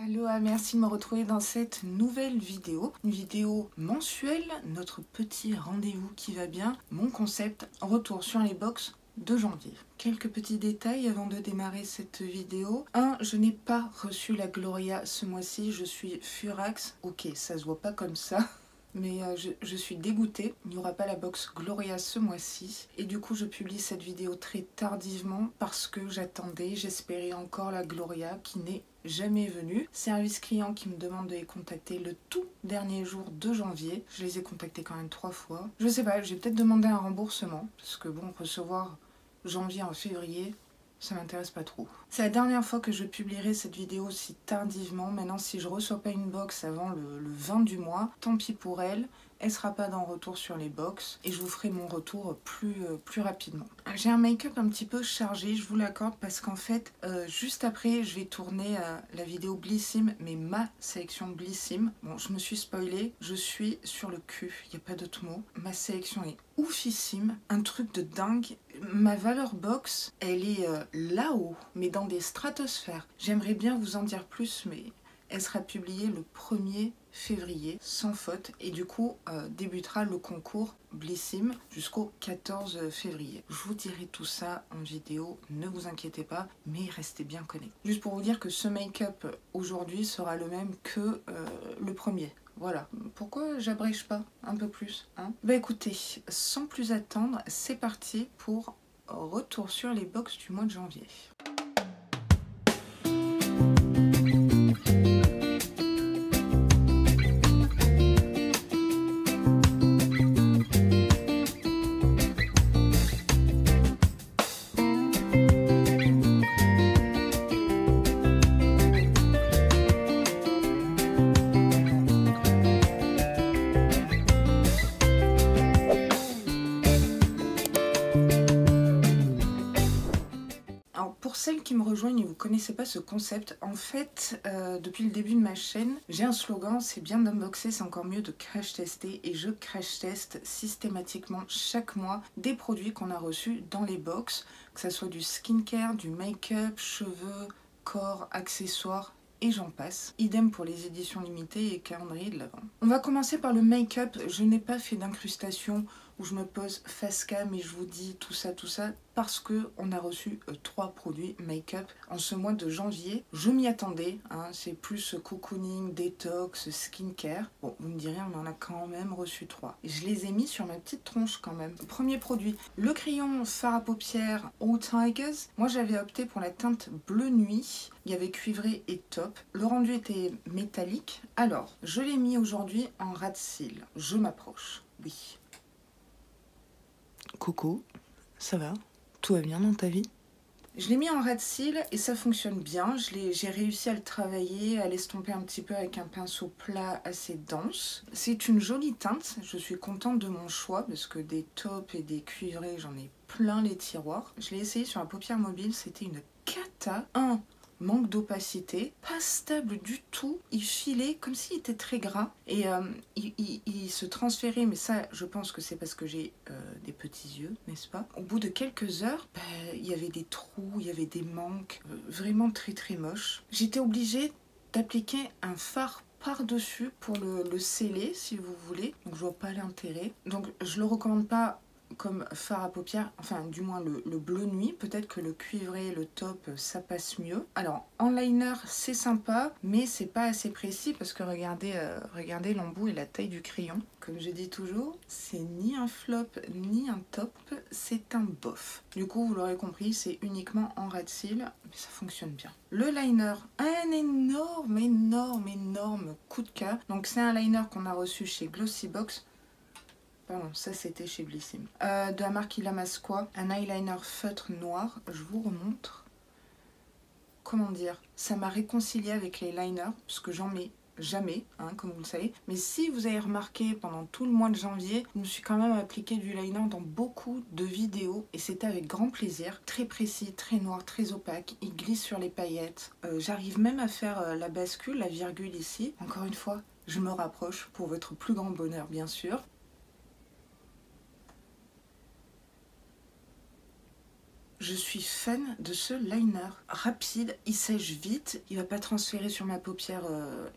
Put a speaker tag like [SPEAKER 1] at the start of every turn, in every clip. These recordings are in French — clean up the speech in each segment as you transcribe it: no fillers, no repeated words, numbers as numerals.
[SPEAKER 1] Aloha, merci de me retrouver dans cette nouvelle vidéo. Une vidéo mensuelle, notre petit rendez-vous qui va bien. Mon concept, retour sur les box de janvier. Quelques petits détails avant de démarrer cette vidéo. 1. Je n'ai pas reçu la Gloria ce mois-ci, je suis furax. Ok, ça se voit pas comme ça. Mais je suis dégoûtée, il n'y aura pas la box Gloria ce mois-ci. Et du coup, je publie cette vidéo très tardivement parce que j'espérais encore la Gloria qui n'est jamais venue. Service client qui me demande de les contacter le tout dernier jour de janvier. Je les ai contactés quand même 3 fois. Je sais pas, j'ai peut-être demandé un remboursement parce que bon, recevoir janvier en février, ça m'intéresse pas trop. C'est la dernière fois que je publierai cette vidéo aussi tardivement. Maintenant, si je reçois pas une box avant le 20 du mois, tant pis pour elle. Elle sera pas dans retour sur les box et je vous ferai mon retour plus rapidement. J'ai un make-up un petit peu chargé, je vous l'accorde, parce qu'en fait, juste après, je vais tourner la vidéo Blissim, mais ma sélection Blissim. Bon, je me suis spoilée, je suis sur le cul, il n'y a pas d'autre mot. Ma sélection est oufissime, un truc de dingue. Ma valeur box, elle est là-haut, mais dans des stratosphères. J'aimerais bien vous en dire plus, mais elle sera publiée le 1er février, sans faute, et du coup débutera le concours Blissim jusqu'au 14 février. Je vous dirai tout ça en vidéo, ne vous inquiétez pas, mais restez bien connectés. Juste pour vous dire que ce make-up aujourd'hui sera le même que le premier. Voilà, pourquoi j'abrège pas un peu plus, hein? Bah écoutez, sans plus attendre, c'est parti pour retour sur les box du mois de janvier. Pour celles qui me rejoignent et vous ne connaissez pas ce concept, en fait, depuis le début de ma chaîne, j'ai un slogan, c'est bien d'unboxer, c'est encore mieux de crash tester, et je crash teste systématiquement chaque mois des produits qu'on a reçus dans les box, que ce soit du skincare, du make-up, cheveux, corps, accessoires, et j'en passe. Idem pour les éditions limitées et calendrier de l'Avent. On va commencer par le make-up. Je n'ai pas fait d'incrustation où je me pose face cam et je vous dis tout ça, parce qu'on a reçu 3 produits make-up en ce mois de janvier. Je m'y attendais, hein, c'est plus cocooning, détox, skincare. Bon, vous me direz, on en a quand même reçu 3. Je les ai mis sur ma petite tronche quand même. Premier produit, le crayon fard à paupières All Tigers. Moi, j'avais opté pour la teinte bleu nuit. Il y avait cuivré et top. Le rendu était métallique. Alors, je l'ai mis aujourd'hui en ras de cils. Je m'approche, oui. Coucou, ça va? Tout va bien dans ta vie? Je l'ai mis en ras de cils et ça fonctionne bien. J'ai réussi à le travailler, à l'estomper un petit peu avec un pinceau plat assez dense. C'est une jolie teinte, je suis contente de mon choix parce que des taupes et des cuivrés, j'en ai plein les tiroirs. Je l'ai essayé sur la paupière mobile, c'était une cata. Manque d'opacité, pas stable du tout, il filait comme s'il était très gras et il se transférait, mais ça je pense que c'est parce que j'ai des petits yeux, n'est-ce pas? Au bout de quelques heures, il y avait des trous, il y avait des manques, vraiment très moche. J'étais obligée d'appliquer un fard par-dessus pour le sceller si vous voulez, donc je vois pas l'intérêt. Donc je le recommande pas comme fard à paupières, enfin du moins le bleu nuit, peut-être que le cuivré, le taupe, ça passe mieux. Alors en liner c'est sympa, mais c'est pas assez précis parce que regardez l'embout et la taille du crayon. Comme je dis toujours, c'est ni un flop ni un top, c'est un bof. Du coup vous l'aurez compris, c'est uniquement en ras de cils, mais ça fonctionne bien. Le liner, un énorme coup de cœur. Donc c'est un liner qu'on a reçu chez Glossybox. Pardon, ça c'était chez Blissim. De la marque Ilamasqua, un eyeliner feutre noir. Je vous remontre. Comment dire? Ça m'a réconcilié avec les liners, parce que j'en mets jamais, hein, comme vous le savez. Mais si vous avez remarqué, pendant tout le mois de janvier, je me suis quand même appliqué du liner dans beaucoup de vidéos. Et c'était avec grand plaisir. Très précis, très noir, très opaque. Il glisse sur les paillettes. J'arrive même à faire la bascule, la virgule ici. Encore une fois, je me rapproche pour votre plus grand bonheur, bien sûr. je suis fan de ce liner. Rapide, il sèche vite, il va pas transférer sur ma paupière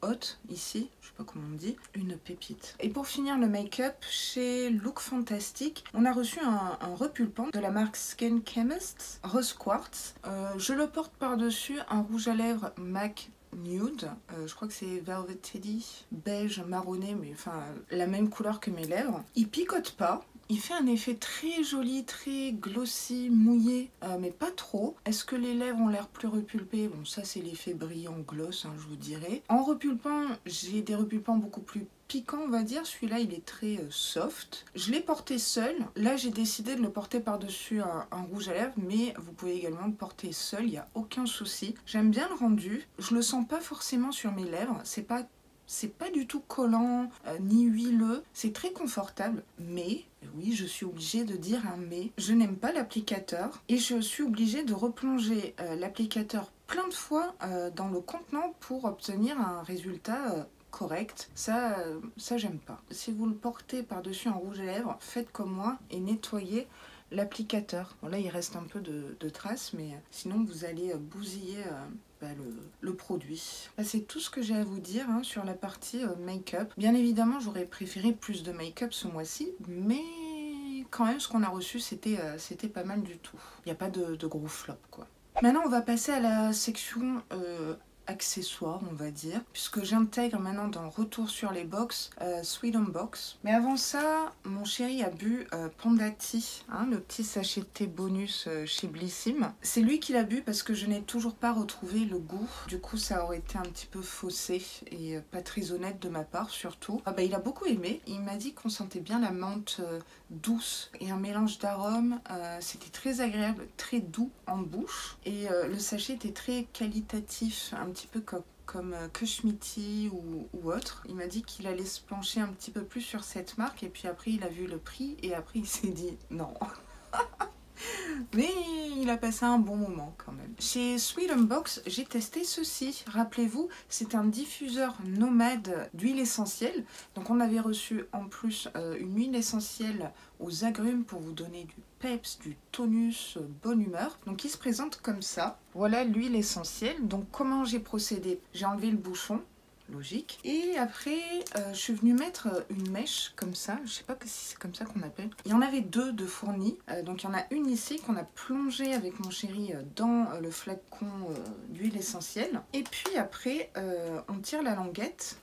[SPEAKER 1] haute, ici, je sais pas comment on dit, une pépite. Et pour finir le make-up, chez Look Fantastic, on a reçu un repulpant de la marque Skin Chemist, Rose Quartz. Je le porte par-dessus un rouge à lèvres MAC Nude, je crois que c'est Velvet Teddy, beige marronné, mais enfin la même couleur que mes lèvres. Il picote pas. Il fait un effet très joli, très glossy, mouillé, mais pas trop. Est-ce que les lèvres ont l'air plus repulpées? Bon, ça c'est l'effet brillant gloss, hein, je vous dirais. En repulpant, j'ai des repulpants beaucoup plus piquants, on va dire. Celui-là, il est très soft. Je l'ai porté seul. Là, j'ai décidé de le porter par-dessus un rouge à lèvres, mais vous pouvez également le porter seul, il n'y a aucun souci. J'aime bien le rendu. Je le sens pas forcément sur mes lèvres. C'est pas du tout collant, ni huileux. C'est très confortable, mais... oui, je suis obligée de dire un mais. Je n'aime pas l'applicateur et je suis obligée de replonger l'applicateur plein de fois dans le contenant pour obtenir un résultat correct. Ça j'aime pas. Si vous le portez par-dessus un rouge à lèvres, faites comme moi et nettoyez l'applicateur. Bon, là, il reste un peu de traces, mais sinon, vous allez bousiller le produit. C'est tout ce que j'ai à vous dire hein, sur la partie make-up. Bien évidemment, j'aurais préféré plus de make-up ce mois-ci, mais quand même, ce qu'on a reçu, c'était pas mal du tout. Il n'y a pas de gros flop, quoi. Maintenant, on va passer à la section... accessoires on va dire, puisque j'intègre maintenant dans Retour sur les box Sweet Box. Mais avant ça, mon chéri a bu Panda Tea, hein, le petit sachet de thé bonus chez Blissim. C'est lui qui l'a bu parce que je n'ai toujours pas retrouvé le goût. Du coup, ça aurait été un petit peu faussé et pas très honnête de ma part surtout. Il a beaucoup aimé. Il m'a dit qu'on sentait bien la menthe douce et un mélange d'arômes. C'était très agréable, très doux en bouche. Et le sachet était très qualitatif, un petit peu comme Kushmiti ou autre. Il m'a dit qu'il allait se pencher un petit peu plus sur cette marque et puis après il a vu le prix et après il s'est dit non. Mais il a passé un bon moment quand même. Chez Sweet Box, j'ai testé ceci. Rappelez-vous, c'est un diffuseur nomade d'huile essentielle. Donc on avait reçu en plus une huile essentielle aux agrumes pour vous donner du peps, du tonus, bonne humeur. Donc il se présente comme ça. Voilà l'huile essentielle. Donc comment j'ai procédé? J'ai enlevé le bouchon. Logique. Et après, je suis venue mettre une mèche comme ça. Je sais pas si c'est comme ça qu'on appelle. Il y en avait deux de fournis. Donc il y en a une ici qu'on a plongée avec mon chéri dans le flacon d'huile essentielle. Et puis après, on tire la languette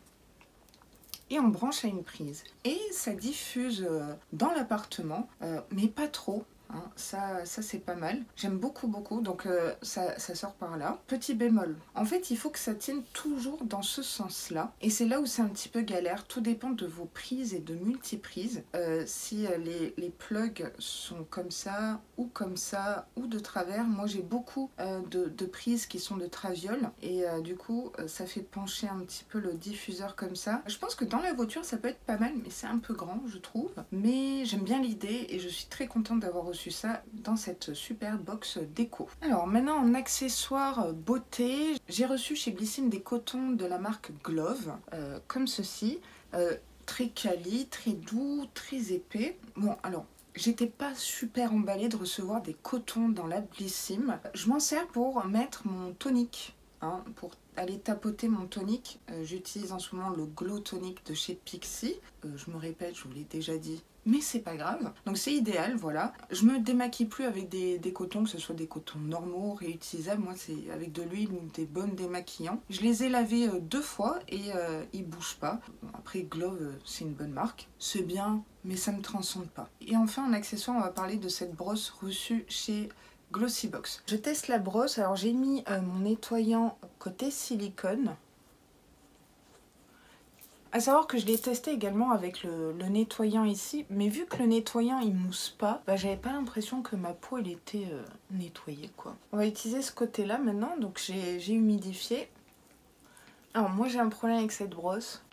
[SPEAKER 1] et on branche à une prise. Et ça diffuse dans l'appartement, mais pas trop. Hein, ça c'est pas mal. J'aime beaucoup, donc ça sort par là. Petit bémol, en fait, il faut que ça tienne toujours dans ce sens-là. Et c'est là où c'est un petit peu galère. Tout dépend de vos prises et de multiprises. Si les plugs sont comme ça, ou de travers. Moi, j'ai beaucoup de prises qui sont de traviole. Et du coup, ça fait pencher un petit peu le diffuseur comme ça. Je pense que dans la voiture, ça peut être pas mal, mais c'est un peu grand, je trouve. Mais j'aime bien l'idée et je suis très contente d'avoir reçu ça dans cette super box déco. Alors maintenant en accessoires beauté, j'ai reçu chez Blissim des cotons de la marque Glove, comme ceci, très quali, très doux, très épais. Bon alors, j'étais pas super emballée de recevoir des cotons dans la Blissim. Je m'en sers pour mettre mon tonique. Hein, pour aller tapoter mon tonique, j'utilise en ce moment le Glow Tonic de chez Pixi. Je me répète, je vous l'ai déjà dit, mais c'est pas grave. Donc c'est idéal, voilà. Je me démaquille plus avec des cotons, que ce soit des cotons normaux, réutilisables. Moi, c'est avec de l'huile ou des baumes démaquillants. Je les ai lavés 2 fois et ils bougent pas. Bon, après, Glove, c'est une bonne marque. C'est bien, mais ça me transcende pas. Et enfin, en accessoire, on va parler de cette brosse reçue chez Glossybox. Je teste la brosse. Alors j'ai mis mon nettoyant côté silicone. À savoir que je l'ai testé également avec le nettoyant ici, mais vu que le nettoyant il mousse pas, j'avais pas l'impression que ma peau elle était nettoyée quoi. On va utiliser ce côté là maintenant, donc j'ai humidifié. Alors moi j'ai un problème avec cette brosse.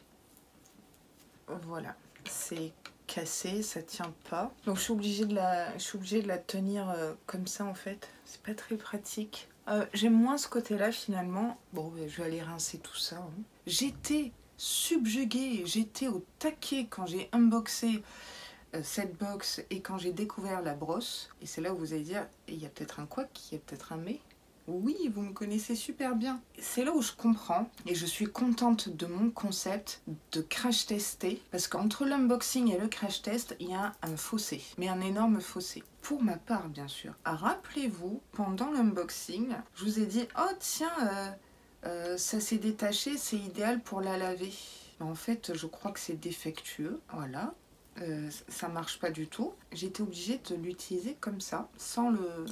[SPEAKER 1] Voilà, c'est cassé, ça tient pas. Donc je suis obligée de la tenir comme ça en fait. C'est pas très pratique. J'aime moins ce côté-là finalement. Bon, je vais aller rincer tout ça. Hein. J'étais subjuguée, j'étais au taquet quand j'ai unboxé cette box et quand j'ai découvert la brosse, et c'est là où vous allez dire, il y a peut-être un couac, il y a peut-être un mais. Oui, vous me connaissez super bien. C'est là où je comprends et je suis contente de mon concept de crash tester parce qu'entre l'unboxing et le crash test, il y a un fossé, mais un énorme fossé. Pour ma part, bien sûr. Rappelez-vous, pendant l'unboxing, je vous ai dit, oh tiens, ça s'est détaché, c'est idéal pour la laver. En fait, je crois que c'est défectueux, voilà. Ça marche pas du tout. J'étais obligée de l'utiliser comme ça, sans le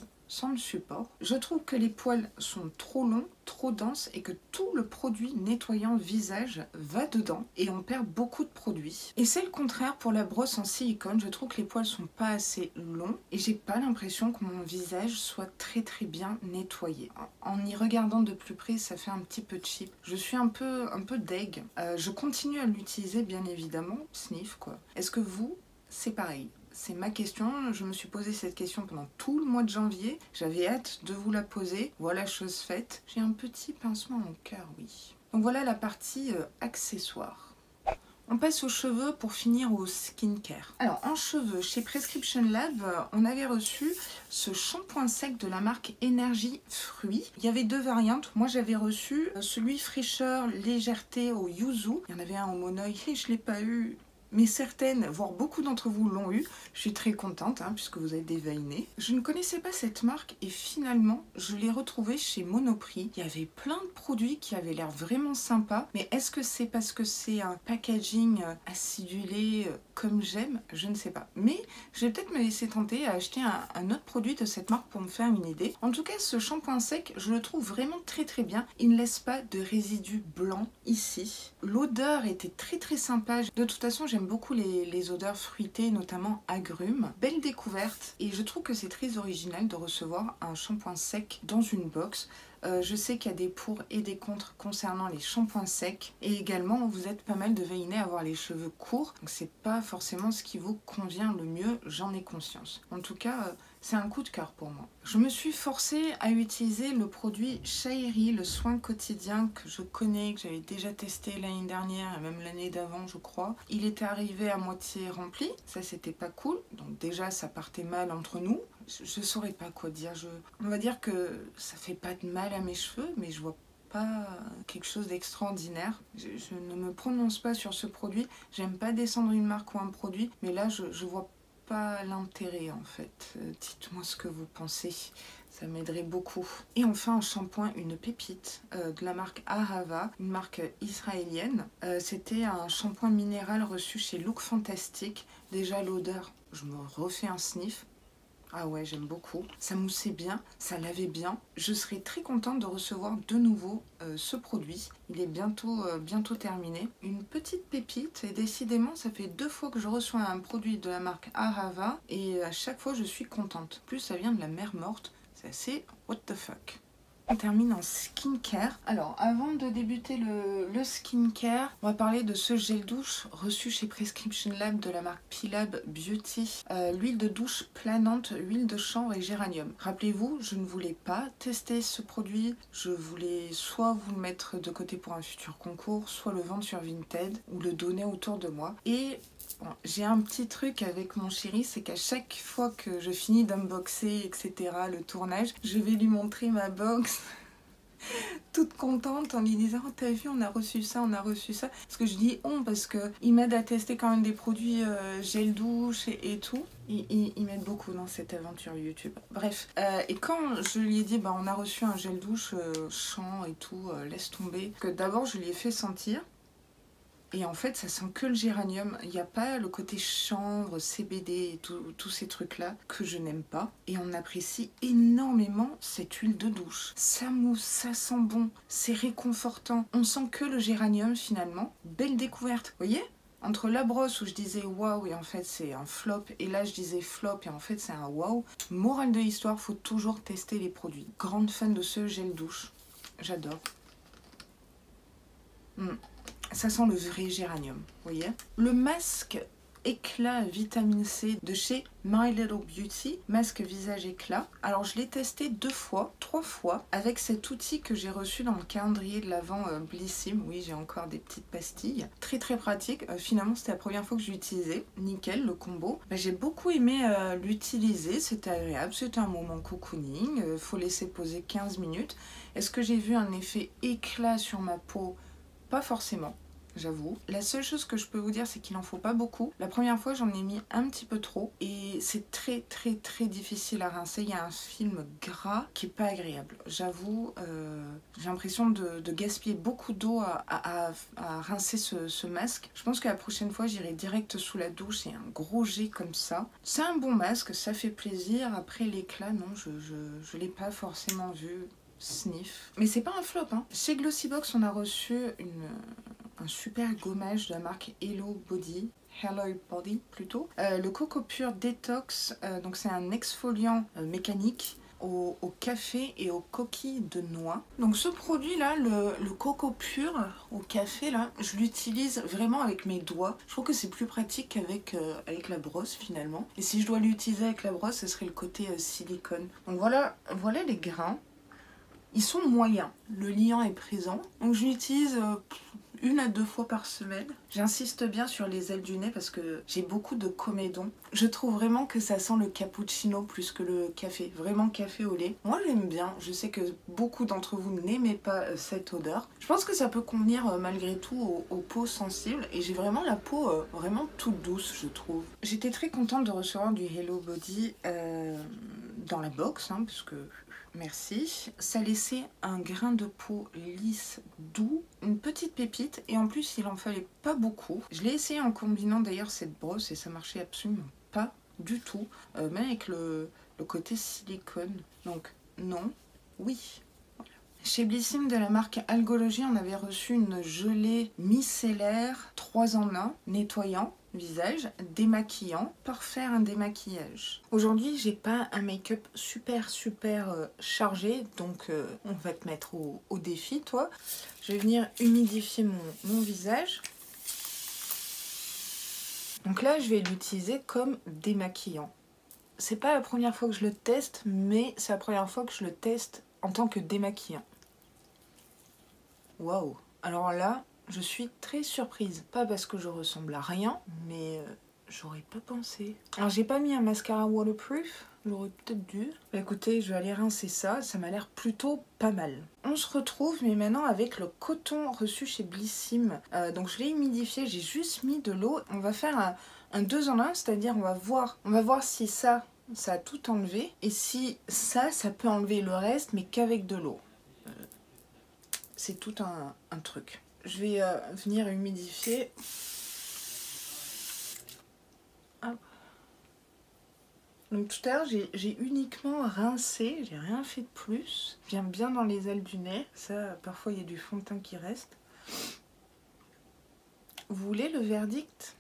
[SPEAKER 1] support. Je trouve que les poils sont trop longs, trop denses et que tout le produit nettoyant visage va dedans et on perd beaucoup de produits. Et c'est le contraire pour la brosse en silicone. Je trouve que les poils sont pas assez longs et j'ai pas l'impression que mon visage soit très bien nettoyé. En y regardant de plus près, ça fait un petit peu cheap. Je suis un peu deg. Je continue à l'utiliser bien évidemment. Sniff quoi. Est-ce que vous, c'est pareil? C'est ma question, je me suis posé cette question pendant tout le mois de janvier. J'avais hâte de vous la poser. Voilà, chose faite. J'ai un petit pincement au cœur, oui. Donc voilà la partie accessoires. On passe aux cheveux pour finir au skincare. Alors en cheveux, chez Prescription Lab, on avait reçu ce shampoing sec de la marque Énergie Fruits. Il y avait deux variantes. Moi j'avais reçu celui fraîcheur légèreté au yuzu. Il y en avait un au monoeil et je ne l'ai pas eu. Mais certaines, voire beaucoup d'entre vous l'ont eu. Je suis très contente puisque vous avez déveiné. Je ne connaissais pas cette marque et finalement, je l'ai retrouvée chez Monoprix. Il y avait plein de produits qui avaient l'air vraiment sympas. Mais est-ce que c'est parce que c'est un packaging acidulé comme j'aime? Je ne sais pas. Mais je vais peut-être me laisser tenter à acheter un autre produit de cette marque pour me faire une idée. En tout cas, ce shampoing sec, je le trouve vraiment très bien. Il ne laisse pas de résidus blancs ici. L'odeur était très sympa. De toute façon, j'aime beaucoup les odeurs fruitées, notamment agrumes. Belle découverte et je trouve que c'est très original de recevoir un shampoing sec dans une box. Je sais qu'il y a des pour et des contre concernant les shampoings secs et également vous êtes pas mal de veinés à avoir les cheveux courts, donc c'est pas forcément ce qui vous convient le mieux, j'en ai conscience. En tout cas, c'est un coup de cœur pour moi. Je me suis forcée à utiliser le produit Shairi, le soin quotidien que je connais, que j'avais déjà testé l'année dernière et même l'année d'avant je crois. Il était arrivé à moitié rempli, ça c'était pas cool, donc déjà ça partait mal entre nous. Je saurais pas quoi dire, on va dire que ça fait pas de mal à mes cheveux, mais je vois pas quelque chose d'extraordinaire. Je ne me prononce pas sur ce produit, j'aime pas descendre une marque ou un produit, mais là je vois pas l'intérêt en fait. Dites-moi ce que vous pensez, ça m'aiderait beaucoup. Et enfin un shampoing, une pépite de la marque Ahava, une marque israélienne. C'était un shampoing minéral reçu chez Look Fantastic. Déjà l'odeur, je me refais un sniff. Ah ouais, j'aime beaucoup. Ça moussait bien, ça lavait bien. Je serais très contente de recevoir de nouveau ce produit. Il est bientôt terminé. Une petite pépite et décidément, ça fait 2 fois que je reçois un produit de la marque Ahava et à chaque fois, je suis contente. En plus, ça vient de la mer morte. C'est assez what the fuck. On termine en skincare. Alors, avant de débuter le skincare, on va parler de ce gel douche reçu chez Prescription Lab de la marque P-Lab Beauty. L'huile de douche planante, huile de chanvre et géranium. Rappelez-vous, je ne voulais pas tester ce produit. Je voulais soit vous le mettre de côté pour un futur concours, soit le vendre sur Vinted ou le donner autour de moi. Et bon, j'ai un petit truc avec mon chéri, c'est qu'à chaque fois que je finis d'unboxer, etc., le tournage, je vais lui montrer ma box toute contente en lui disant oh, t'as vu on a reçu ça, parce que je dis parce qu'il m'aide à tester quand même des produits gel douche et tout. Il m'aide beaucoup dans cette aventure YouTube. Bref, et quand je lui ai dit on a reçu un gel douche champ et tout, laisse tomber, que d'abord je lui ai fait sentir. Et en fait, ça sent que le géranium. Il n'y a pas le côté chanvre, CBD et tous ces trucs-là que je n'aime pas. Et on apprécie énormément cette huile de douche. Ça mousse, ça sent bon, c'est réconfortant. On sent que le géranium finalement. Belle découverte, vous voyez ? Entre la brosse où je disais waouh et en fait c'est un flop, et là je disais flop et en fait c'est un waouh. Morale de l'histoire, faut toujours tester les produits. Grande fan de ce gel douche. J'adore. Ça sent le vrai géranium, vous voyez. Le masque éclat vitamine C de chez My Little Beauty, masque visage éclat. Alors je l'ai testé 3 fois avec cet outil que j'ai reçu dans le calendrier de l'Avent Blissim. Oui, j'ai encore des petites pastilles. Très très pratique. Finalement c'était la première fois que je l'utilisais. Nickel le combo. J'ai beaucoup aimé l'utiliser, c'était agréable, c'était un moment cocooning. Faut laisser poser 15 minutes. Est-ce que j'ai vu un effet éclat sur ma peau? Pas forcément. J'avoue. La seule chose que je peux vous dire, c'est qu'il n'en faut pas beaucoup. La première fois, j'en ai mis un petit peu trop et c'est très très très difficile à rincer. Il y a un film gras qui est pas agréable. J'avoue, j'ai l'impression de gaspiller beaucoup d'eau à rincer ce masque. Je pense que la prochaine fois, j'irai direct sous la douche et un gros jet comme ça. C'est un bon masque, ça fait plaisir. Après l'éclat, non, je l'ai pas forcément vu. Sniff. Mais c'est pas un flop, hein. Chez Glossybox, on a reçu un super gommage de la marque Hello Body. Plutôt. Le Coco Pur Detox, donc c'est un exfoliant mécanique au café et aux coquilles de noix. Donc ce produit là, le Coco Pur au café là, je l'utilise vraiment avec mes doigts. Je trouve que c'est plus pratique qu'avec avec la brosse finalement. Et si je dois l'utiliser avec la brosse, ce serait le côté silicone. Donc voilà les grains. Ils sont moyens, le liant est présent, donc je l'utilise 1 à 2 fois par semaine. J'insiste bien sur les ailes du nez parce que j'ai beaucoup de comédons. Je trouve vraiment que ça sent le cappuccino plus que le café, vraiment café au lait. Moi j'aime bien, je sais que beaucoup d'entre vous n'aimez pas cette odeur. Je pense que ça peut convenir malgré tout aux peaux sensibles et j'ai vraiment la peau vraiment toute douce je trouve. J'étais très contente de recevoir du Hello Body dans la box, hein, parce que... Merci. Ça laissait un grain de peau lisse, doux, une petite pépite et en plus il en fallait pas beaucoup. Je l'ai essayé en combinant d'ailleurs cette brosse et ça marchait absolument pas du tout, même avec le côté silicone. Donc non, oui. Voilà. Chez Blissim de la marque Algologie, on avait reçu une gelée micellaire 3 en 1, nettoyant visage, démaquillant, pour faire un démaquillage. Aujourd'hui, j'ai pas un make-up super chargé, donc on va te mettre au défi, toi. Je vais venir humidifier mon visage. Donc là, je vais l'utiliser comme démaquillant. C'est pas la première fois que je le teste, mais c'est la première fois que je le teste en tant que démaquillant. Waouh! Alors là, je suis très surprise. Pas parce que je ressemble à rien, mais j'aurais pas pensé. Alors j'ai pas mis un mascara waterproof, j'aurais peut-être dû. Bah écoutez, je vais aller rincer ça, ça m'a l'air plutôt pas mal. On se retrouve, mais maintenant avec le coton reçu chez Blissim. Donc je l'ai humidifié, j'ai juste mis de l'eau. On va faire un 2 en 1, c'est-à-dire on va voir si ça a tout enlevé. Et si ça peut enlever le reste, mais qu'avec de l'eau. C'est tout un truc. Je vais venir humidifier. Hop. Donc tout à l'heure, j'ai uniquement rincé, j'ai rien fait de plus. Je viens bien dans les ailes du nez. Ça, parfois, il y a du fond de teint qui reste. Vous voulez le verdict?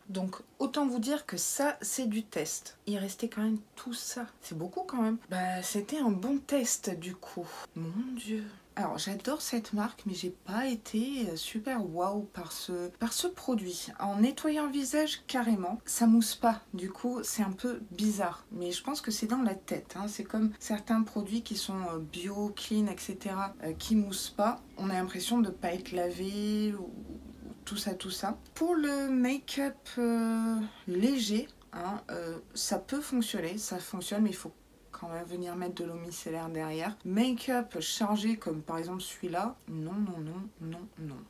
[SPEAKER 1] Donc autant vous dire que ça c'est du test. Il restait quand même tout ça. C'est beaucoup quand même. Bah c'était un bon test du coup. Mon dieu. Alors j'adore cette marque mais j'ai pas été super waouh par ce produit. En nettoyant le visage carrément, ça mousse pas. Du coup c'est un peu bizarre. Mais je pense que c'est dans la tête. Hein. C'est comme certains produits qui sont bio, clean, etc. Qui moussent pas. On a l'impression de pas être lavé ou tout ça. Pour le make-up léger, hein, ça peut fonctionner, ça fonctionne, mais il faut quand même venir mettre de l'eau micellaire derrière. Make-up chargé comme par exemple celui-là, non.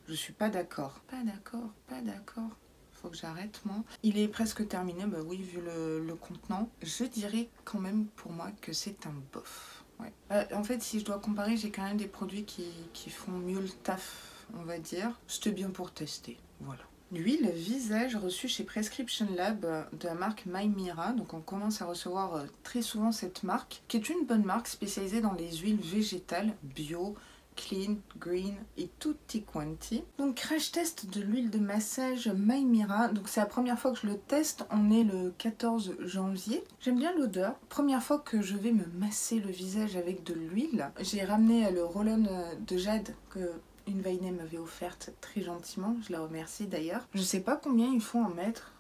[SPEAKER 1] Je suis pas d'accord. Pas d'accord. Faut que j'arrête moi. Il est presque terminé, bah oui, vu le contenant. Je dirais quand même pour moi que c'est un bof. Ouais. En fait, si je dois comparer, j'ai quand même des produits qui font mieux le taf, on va dire. C'était bien pour tester, voilà. L'huile visage reçue chez Prescription Lab de la marque My Mira. Donc on commence à recevoir très souvent cette marque, qui est une bonne marque spécialisée dans les huiles végétales bio, clean, green et tutti quanti. Donc crash test de l'huile de massage My Mira. Donc c'est la première fois que je le teste, on est le 14 janvier. J'aime bien l'odeur. Première fois que je vais me masser le visage avec de l'huile. J'ai ramené le roll-on de Jade que une Vainée m'avait offerte très gentiment, je la remercie d'ailleurs. Je sais pas combien il faut en mettre.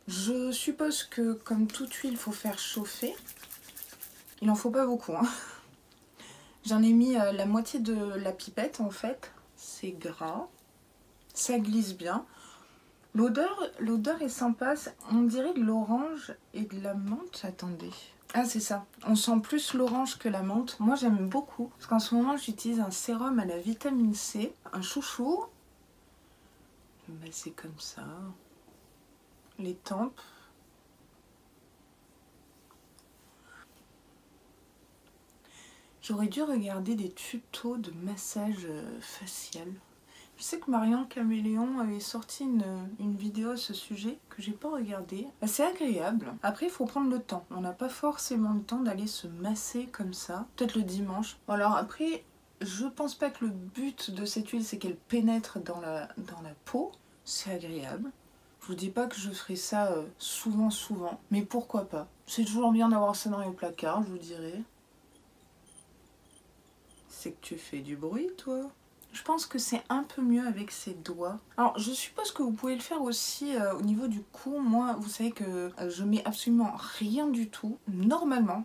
[SPEAKER 1] Je suppose que comme toute huile, il faut faire chauffer. Il en faut pas beaucoup, hein. J'en ai mis la moitié de la pipette en fait. C'est gras, ça glisse bien. L'odeur est sympa, on dirait de l'orange et de la menthe. Attendez. Ah c'est ça, on sent plus l'orange que la menthe. Moi j'aime beaucoup, parce qu'en ce moment j'utilise un sérum à la vitamine C, un chouchou. Ben, c'est comme ça. Les tempes. J'aurais dû regarder des tutos de massage facial. Je sais que Marion Caméléon avait sorti une vidéo à ce sujet que j'ai pas regardée. C'est agréable. Après, il faut prendre le temps. On n'a pas forcément le temps d'aller se masser comme ça. Peut-être le dimanche. Alors après, je pense pas que le but de cette huile, c'est qu'elle pénètre dans la peau. C'est agréable. Je vous dis pas que je ferai ça souvent, mais pourquoi pas. C'est toujours bien d'avoir ça dans les placards, je vous dirais. C'est que tu fais du bruit, toi. Je pense que c'est un peu mieux avec ses doigts. Alors, je suppose que vous pouvez le faire aussi au niveau du cou. Moi, vous savez que je mets absolument rien du tout. Normalement,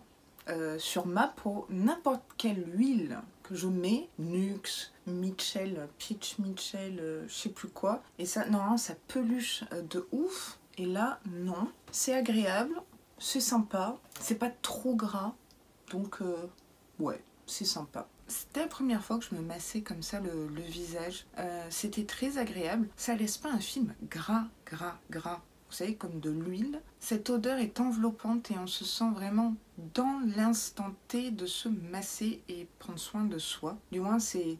[SPEAKER 1] sur ma peau, n'importe quelle huile que je mets, Nuxe, Mitchell, Peach Mitchell, je sais plus quoi, et ça, normalement, ça peluche de ouf. Et là, non. C'est agréable, c'est sympa, c'est pas trop gras, donc ouais, c'est sympa. C'était la première fois que je me massais comme ça le visage. C'était très agréable. Ça laisse pas un film gras. Vous savez, comme de l'huile. Cette odeur est enveloppante et on se sent vraiment dans l'instant T de se masser et prendre soin de soi. Du moins, c'est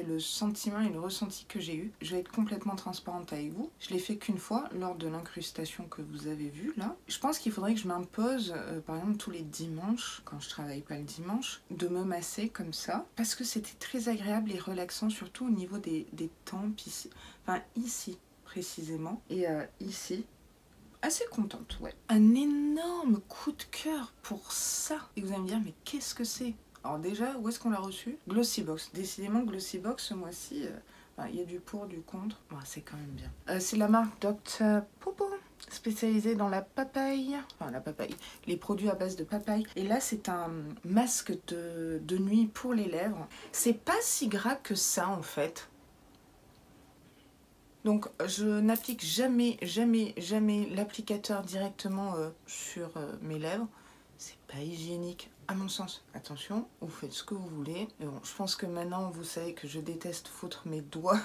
[SPEAKER 1] le sentiment et le ressenti que j'ai eu. Je vais être complètement transparente avec vous. Je l'ai fait qu'une fois, lors de l'incrustation que vous avez vue là. Je pense qu'il faudrait que je m'impose, par exemple tous les dimanches, quand je travaille pas le dimanche, de me masser comme ça. Parce que c'était très agréable et relaxant, surtout au niveau des tempes ici. Enfin, ici précisément. Et ici. Assez contente, ouais. Un énorme coup de cœur pour ça. Et vous allez me dire, mais qu'est-ce que c'est ? Alors déjà, où est-ce qu'on l'a reçu ? Glossybox. Décidément, Glossybox, ce mois-ci, il y a du pour, du contre. Bon, c'est quand même bien. C'est la marque Dr Popo, spécialisée dans la papaye. Enfin, la papaye. Les produits à base de papaye. Et là, c'est un masque de nuit pour les lèvres. C'est pas si gras que ça, en fait. Donc je n'applique jamais l'applicateur directement sur mes lèvres. C'est pas hygiénique à mon sens. Attention, vous faites ce que vous voulez. Mais bon, je pense que maintenant vous savez que je déteste foutre mes doigts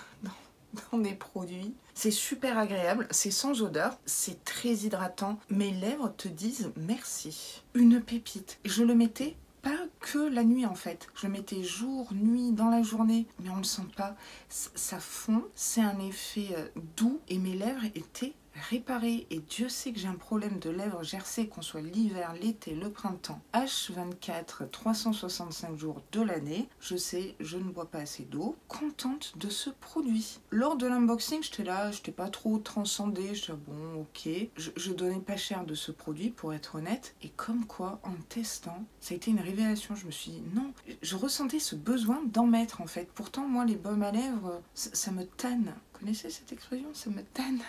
[SPEAKER 1] dans des produits. C'est super agréable, c'est sans odeur, c'est très hydratant. Mes lèvres te disent merci. Une pépite. Je le mettais pas que la nuit en fait. Je le mettais jour, nuit, dans la journée, mais on le sent pas. Ça fond, c'est un effet doux et mes lèvres étaient réparées. Et Dieu sait que j'ai un problème de lèvres gercées, qu'on soit l'hiver, l'été, le printemps. H24, 365 jours de l'année. Je sais, je ne bois pas assez d'eau. Contente de ce produit. Lors de l'unboxing, j'étais là, j'étais pas trop transcendée. J'étais bon, ok. Je donnais pas cher de ce produit pour être honnête. Et comme quoi, en testant, ça a été une révélation. Je me suis dit non, je ressentais ce besoin d'en mettre en fait. Pourtant, moi, les baumes à lèvres, ça me tanne. Vous connaissez cette expression ? Ça me tanne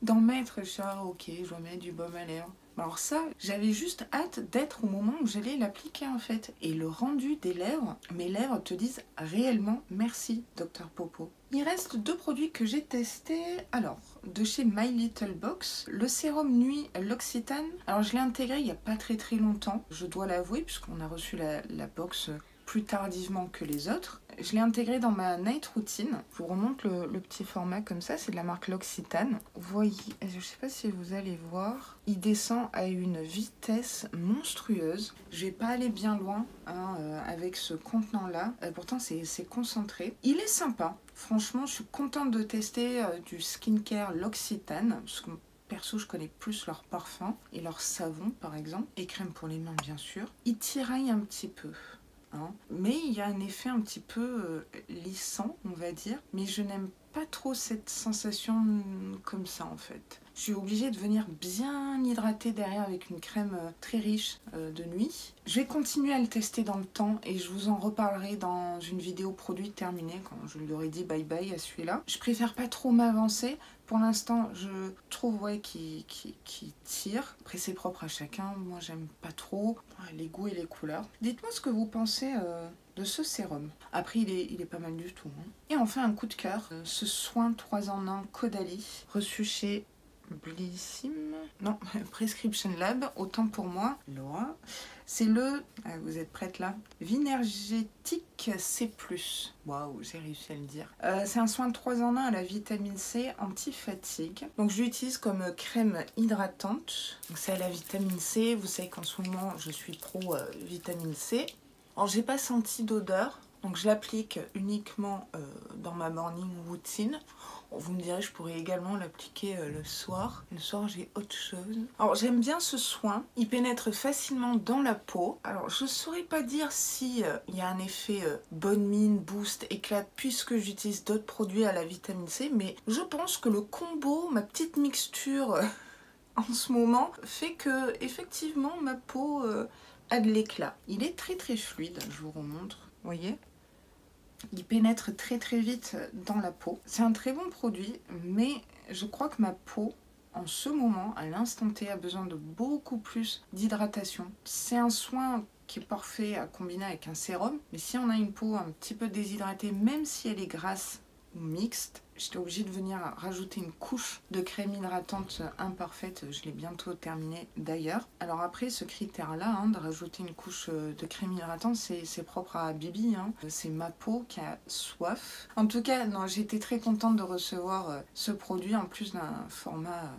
[SPEAKER 1] d'en mettre. Je suis ok, je vais mettre du baume à lèvres. Alors ça, j'avais juste hâte d'être au moment où j'allais l'appliquer en fait. Et le rendu des lèvres, mes lèvres te disent réellement merci Dr Popo. Il reste 2 produits que j'ai testés. Alors, de chez My Little Box, le sérum nuit L'Occitane. Alors je l'ai intégré il n'y a pas très longtemps, je dois l'avouer, puisqu'on a reçu la box plus tardivement que les autres. Je l'ai intégré dans ma night routine. Je vous remonte le petit format comme ça, c'est de la marque L'Occitane. Vous voyez, je ne sais pas si vous allez voir, il descend à une vitesse monstrueuse. Je vais pas aller bien loin avec ce contenant-là. Pourtant, c'est concentré. Il est sympa. Franchement, je suis contente de tester du skincare L'Occitane, parce que perso, je connais plus leur parfum et leur savon, par exemple, et crème pour les mains, bien sûr. Il tiraille un petit peu. Mais il y a un effet un petit peu lissant, on va dire. Mais je n'aime pas trop cette sensation comme ça, en fait. Je suis obligée de venir bien hydrater derrière avec une crème très riche de nuit. Je vais continuer à le tester dans le temps et je vous en reparlerai dans une vidéo produit terminée quand je lui aurai dit bye bye à celui-là. Je préfère pas trop m'avancer. Pour l'instant, je trouve qu'il tire. Après, c'est propre à chacun. Moi, j'aime pas trop les goûts et les couleurs. Dites-moi ce que vous pensez de ce sérum. Après, il est pas mal du tout. Et enfin, un coup de cœur. Ce soin 3 en 1 Caudalie, reçu chez Blissim, non, Prescription Lab, autant pour moi. Laura, c'est le, vous êtes prête là, Vinergétique C+. Waouh, j'ai réussi à le dire. C'est un soin de 3 en 1 à la vitamine C anti-fatigue. Donc je l'utilise comme crème hydratante. Donc c'est à la vitamine C. Vous savez qu'en ce moment je suis pro vitamine C. Alors j'ai pas senti d'odeur. Donc je l'applique uniquement dans ma morning routine. Vous me direz, je pourrais également l'appliquer le soir. Le soir, j'ai autre chose. Alors, j'aime bien ce soin. Il pénètre facilement dans la peau. Alors, je ne saurais pas dire si il y a un effet bonne mine, boost, éclat, puisque j'utilise d'autres produits à la vitamine C. Mais je pense que le combo, ma petite mixture en ce moment, fait que, effectivement, ma peau a de l'éclat. Il est très très fluide, je vous remontre. Vous voyez ? Il pénètre très très vite dans la peau. C'est un très bon produit, mais je crois que ma peau, en ce moment, à l'instant T, a besoin de beaucoup plus d'hydratation. C'est un soin qui est parfait à combiner avec un sérum, mais si on a une peau un petit peu déshydratée, même si elle est grasse ou mixte, j'étais obligée de venir rajouter une couche de crème hydratante imparfaite. Je l'ai bientôt terminée d'ailleurs. Alors après, ce critère-là, de rajouter une couche de crème hydratante, c'est propre à Bibi. C'est ma peau qui a soif. En tout cas, j'étais très contente de recevoir ce produit en plus d'un format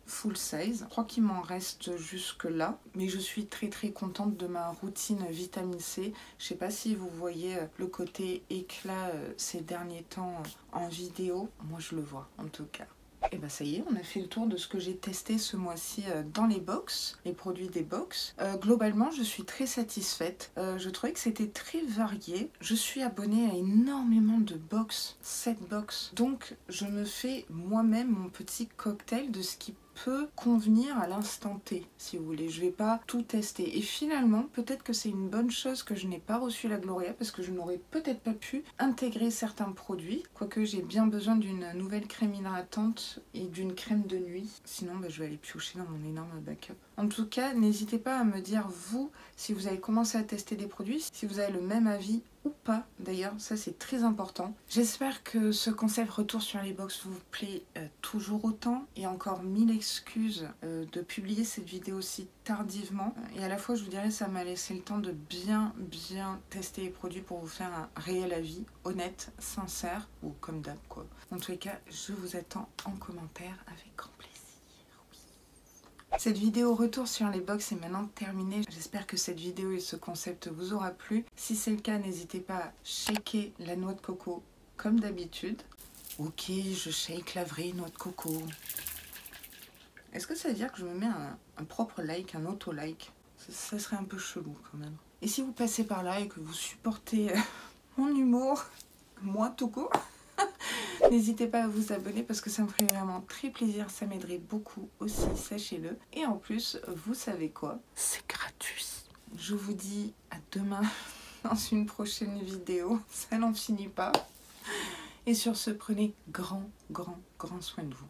[SPEAKER 1] full size. Je crois qu'il m'en reste jusque là, mais je suis très très contente de ma routine vitamine C. Je sais pas si vous voyez le côté éclat ces derniers temps en vidéo. Moi je le vois en tout cas. Et bah ça y est, on a fait le tour de ce que j'ai testé ce mois-ci dans les box, les produits des box. Globalement, je suis très satisfaite. Je trouvais que c'était très varié. Je suis abonnée à énormément de box, 7 box. Donc, je me fais moi-même mon petit cocktail de ce qui peut convenir à l'instant T, si vous voulez. Je vais pas tout tester. Et finalement, peut-être que c'est une bonne chose que je n'ai pas reçu la Gloria parce que je n'aurais peut-être pas pu intégrer certains produits. Quoique j'ai bien besoin d'une nouvelle crème hydratante et d'une crème de nuit. Sinon, je vais aller piocher dans mon énorme backup. En tout cas, n'hésitez pas à me dire, vous, si vous avez commencé à tester des produits, si vous avez le même avis ou pas. D'ailleurs, ça c'est très important. J'espère que ce concept retour sur les box vous plaît toujours autant. Et encore 1000 excuses de publier cette vidéo aussi tardivement. Et à la fois, je vous dirais, ça m'a laissé le temps de bien tester les produits pour vous faire un réel avis, honnête, sincère, ou comme d'hab quoi. En tous les cas, je vous attends en commentaire avec grand plaisir. Cette vidéo retour sur les box est maintenant terminée. J'espère que cette vidéo et ce concept vous aura plu. Si c'est le cas, n'hésitez pas à shaker la noix de coco comme d'habitude. Ok, je shake la vraie noix de coco. Est-ce que ça veut dire que je me mets un propre like, un auto-like? Ça serait un peu chelou quand même. Et si vous passez par là et que vous supportez mon humour, moi tout court, n'hésitez pas à vous abonner parce que ça me ferait vraiment très plaisir, ça m'aiderait beaucoup aussi, sachez-le. Et en plus, vous savez quoi? C'est gratuit. Je vous dis à demain dans une prochaine vidéo, ça n'en finit pas. Et sur ce, prenez grand soin de vous.